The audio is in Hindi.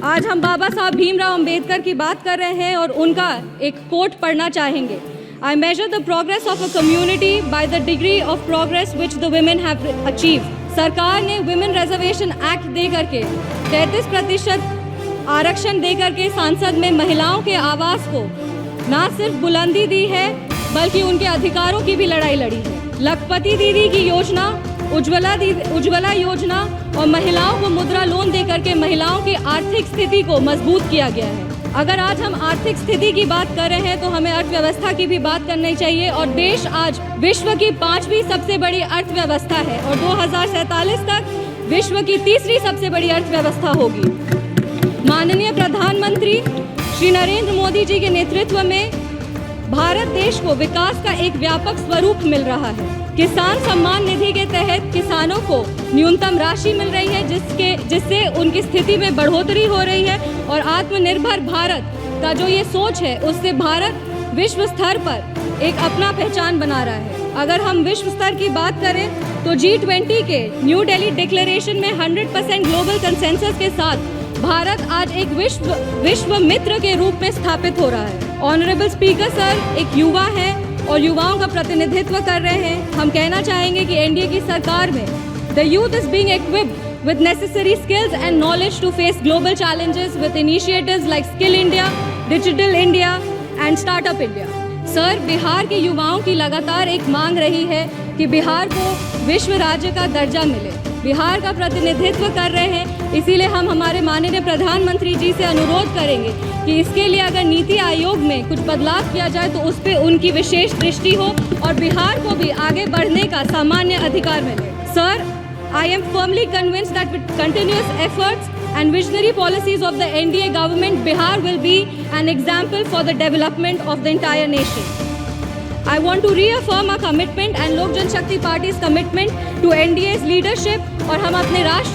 आज हम बाबा साहब भीमराव अंबेडकर की बात कर रहे हैं और उनका एक कोट पढ़ना चाहेंगे। I measure the progress of a community by the degree of progress which the women have achieved। सरकार ने विमेन रिजर्वेशन एक्ट दे करके 33% आरक्षण दे करके संसद में महिलाओं के आवाज़ को ना सिर्फ बुलंदी दी है बल्कि उनके अधिकारों की भी लड़ाई लड़ी है। लखपति दीदी की योजना, उज्ज्वला योजना और महिलाओं को मुद्रा लोन दे करके महिलाओं की आर्थिक स्थिति को मजबूत किया गया है। अगर आज हम आर्थिक स्थिति की बात कर रहे हैं तो हमें अर्थव्यवस्था की भी बात करनी चाहिए और देश आज विश्व की 5वीं सबसे बड़ी अर्थव्यवस्था है और 2047 तक विश्व की 3री सबसे बड़ी अर्थव्यवस्था होगी। माननीय प्रधानमंत्री श्री नरेंद्र मोदी जी के नेतृत्व में भारत देश को विकास का एक व्यापक स्वरूप मिल रहा है। किसान सम्मान निधि के तहत किसानों को न्यूनतम राशि मिल रही है जिससे उनकी स्थिति में बढ़ोतरी हो रही है और आत्मनिर्भर भारत का जो ये सोच है उससे भारत विश्व स्तर पर एक अपना पहचान बना रहा है। अगर हम विश्व स्तर की बात करें तो G20 के न्यू दिल्ली डिक्लेरेशन में 100% ग्लोबल कंसेंसस के साथ भारत आज एक विश्व मित्र के रूप में स्थापित हो रहा है। ऑनरेबल स्पीकर सर एक युवा है और युवाओं का प्रतिनिधित्व कर रहे हैं। हम कहना चाहेंगे कि एनडीए की सरकार में the youth is being equipped with necessary skills and knowledge to face global challenges with initiatives like Skill India, Digital India and Startup India। Sir, Bihar के युवाओं की लगातार एक मांग रही है कि बिहार को विश्व राज्य का दर्जा मिले। बिहार का प्रतिनिधित्व कर रहे हैं, इसीलिए हम हमारे माननीय प्रधानमंत्री जी से अनुरोध करेंगे कि इसके लिए अगर नीति आयोग में कुछ बदलाव किया जाए तो उस पर उनकी विशेष दृष्टि हो और बिहार को भी आगे बढ़ने का सामान्य अधिकार मिले। Sir, I am firmly convinced that with continuous efforts and visionary policies of the NDA government, Bihar will be an example for the development of the entire nation। I want to reaffirm our commitment and Lok Jan Shakti Party's commitment to NDA's leadership और हम अपने राष्ट्रीय